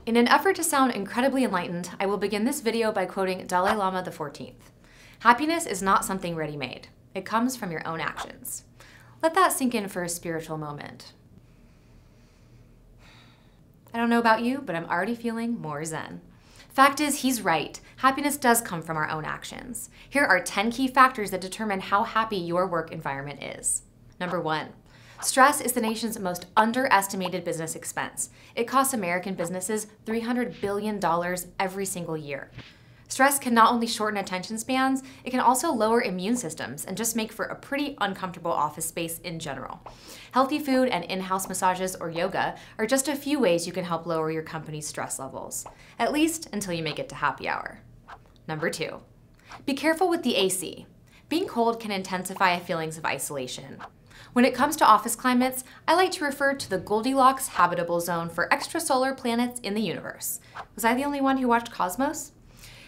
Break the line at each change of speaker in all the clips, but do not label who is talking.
In an effort to sound incredibly enlightened, I will begin this video by quoting Dalai Lama XIV. Happiness is not something ready-made. It comes from your own actions. Let that sink in for a spiritual moment. I don't know about you, but I'm already feeling more zen. Fact is, he's right. Happiness does come from our own actions. Here are 10 key factors that determine how happy your work environment is. Number 1. Stress is the nation's most underestimated business expense. It costs American businesses $300 billion every single year. Stress can not only shorten attention spans, it can also lower immune systems and just make for a pretty uncomfortable office space in general. Healthy food and in-house massages or yoga are just a few ways you can help lower your company's stress levels, at least until you make it to happy hour. Number 2, be careful with the AC. Being cold can intensify feelings of isolation. When it comes to office climates, I like to refer to the Goldilocks habitable zone for extrasolar planets in the universe. Was I the only one who watched Cosmos?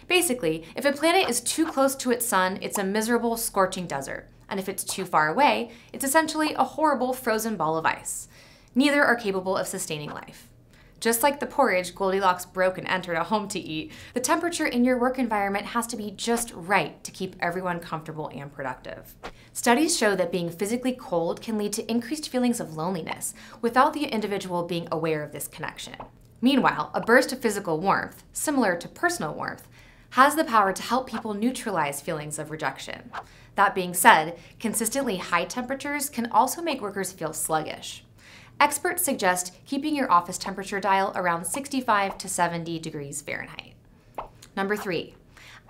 Basically, if a planet is too close to its sun, it's a miserable, scorching desert. And if it's too far away, it's essentially a horrible frozen ball of ice. Neither are capable of sustaining life. Just like the porridge Goldilocks broke and entered a home to eat, the temperature in your work environment has to be just right to keep everyone comfortable and productive. Studies show that being physically cold can lead to increased feelings of loneliness without the individual being aware of this connection. Meanwhile, a burst of physical warmth, similar to personal warmth, has the power to help people neutralize feelings of rejection. That being said, consistently high temperatures can also make workers feel sluggish. Experts suggest keeping your office temperature dial around 65 to 70 degrees Fahrenheit. Number 3,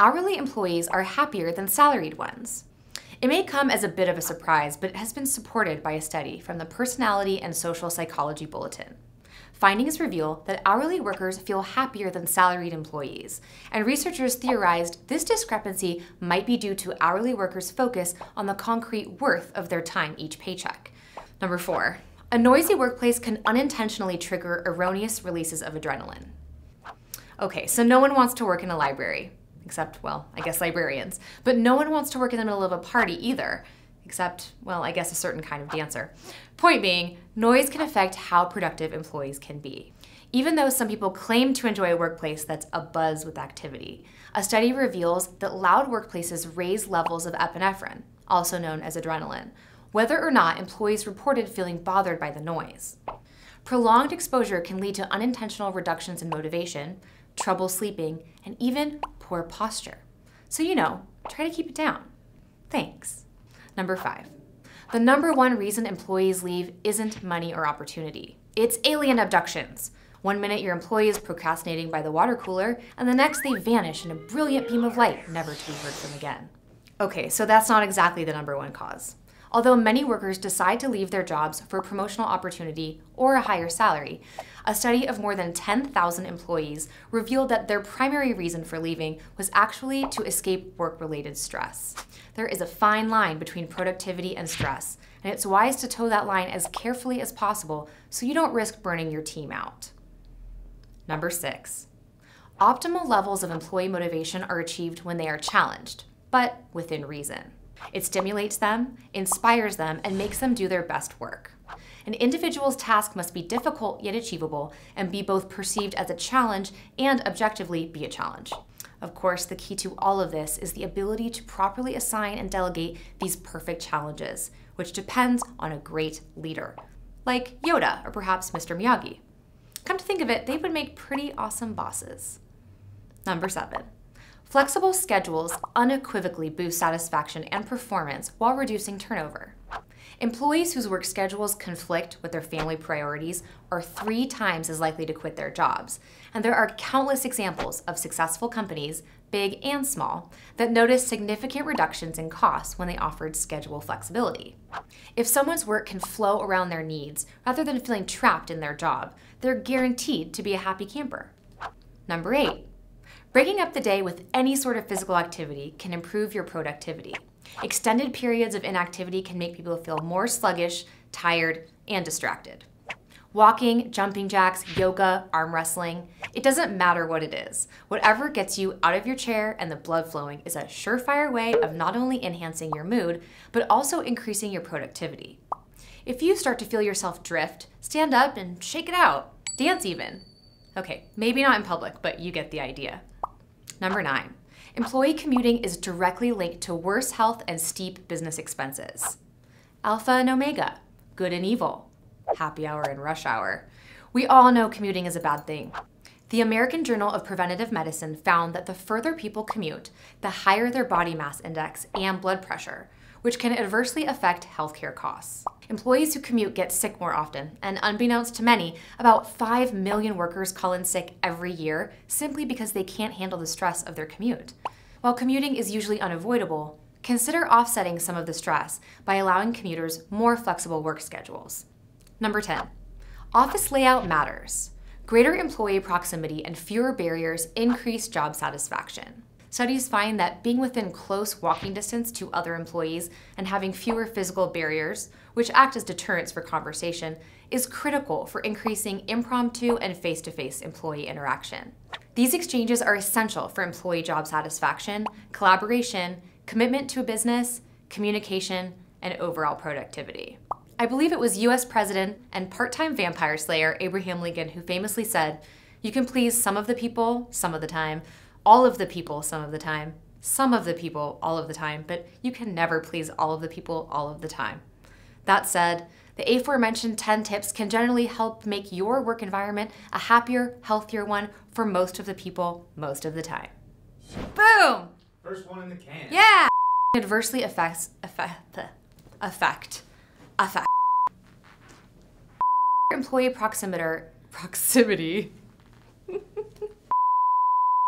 hourly employees are happier than salaried ones. It may come as a bit of a surprise, but it has been supported by a study from the Personality and Social Psychology Bulletin. Findings reveal that hourly workers feel happier than salaried employees, and researchers theorized this discrepancy might be due to hourly workers' focus on the concrete worth of their time each paycheck. Number 4, a noisy workplace can unintentionally trigger erroneous releases of adrenaline. Okay, so no one wants to work in a library, except, well, I guess librarians, but no one wants to work in the middle of a party either. Except, well, I guess a certain kind of dancer. Point being, noise can affect how productive employees can be. Even though some people claim to enjoy a workplace that's abuzz with activity, a study reveals that loud workplaces raise levels of epinephrine, also known as adrenaline, whether or not employees reported feeling bothered by the noise. Prolonged exposure can lead to unintentional reductions in motivation, trouble sleeping, and even poor posture. So try to keep it down. Thanks. Number 5, the number 1 reason employees leave isn't money or opportunity. It's alien abductions. One minute your employee is procrastinating by the water cooler, and the next they vanish in a brilliant beam of light, never to be heard from again. Okay, so that's not exactly the number 1 cause. Although many workers decide to leave their jobs for a promotional opportunity or a higher salary, a study of more than 10,000 employees revealed that their primary reason for leaving was actually to escape work-related stress. There is a fine line between productivity and stress, and it's wise to toe that line as carefully as possible so you don't risk burning your team out. Number 6, optimal levels of employee motivation are achieved when they are challenged, but within reason. It stimulates them, inspires them, and makes them do their best work. An individual's task must be difficult yet achievable and be both perceived as a challenge and objectively be a challenge. Of course, the key to all of this is the ability to properly assign and delegate these perfect challenges, which depends on a great leader, like Yoda or perhaps Mr. Miyagi. Come to think of it, they would make pretty awesome bosses. Number 7. Flexible schedules unequivocally boost satisfaction and performance while reducing turnover. Employees whose work schedules conflict with their family priorities are 3 times as likely to quit their jobs, and there are countless examples of successful companies, big and small, that noticed significant reductions in costs when they offered schedule flexibility. If someone's work can flow around their needs rather than feeling trapped in their job, they're guaranteed to be a happy camper. Number 8. Breaking up the day with any sort of physical activity can improve your productivity. Extended periods of inactivity can make people feel more sluggish, tired, and distracted. Walking, jumping jacks, yoga, arm wrestling, it doesn't matter what it is. Whatever gets you out of your chair and the blood flowing is a surefire way of not only enhancing your mood, but also increasing your productivity. If you start to feel yourself drift, stand up and shake it out. Dance even. Okay, maybe not in public, but you get the idea. Number 9, employee commuting is directly linked to worse health and steep business expenses. Alpha and omega, good and evil, happy hour and rush hour. We all know commuting is a bad thing. The American Journal of Preventive Medicine found that the further people commute, the higher their body mass index and blood pressure, which can adversely affect healthcare costs. Employees who commute get sick more often, and unbeknownst to many, about 5 million workers call in sick every year simply because they can't handle the stress of their commute. While commuting is usually unavoidable, consider offsetting some of the stress by allowing commuters more flexible work schedules. Number 10, office layout matters. Greater employee proximity and fewer barriers increase job satisfaction. Studies find that being within close walking distance to other employees and having fewer physical barriers, which act as deterrents for conversation, is critical for increasing impromptu and face-to-face employee interaction. These exchanges are essential for employee job satisfaction, collaboration, commitment to a business, communication, and overall productivity. I believe it was US President and part-time vampire slayer Abraham Lincoln who famously said, "You can please some of the people some of the time, all of the people some of the time, some of the people all of the time, but you can never please all of the people all of the time." That said, the aforementioned 10 tips can generally help make your work environment a happier, healthier one for most of the people most of the time. Boom!
First one in the can.
Yeah! Adversely affect. Employee proximity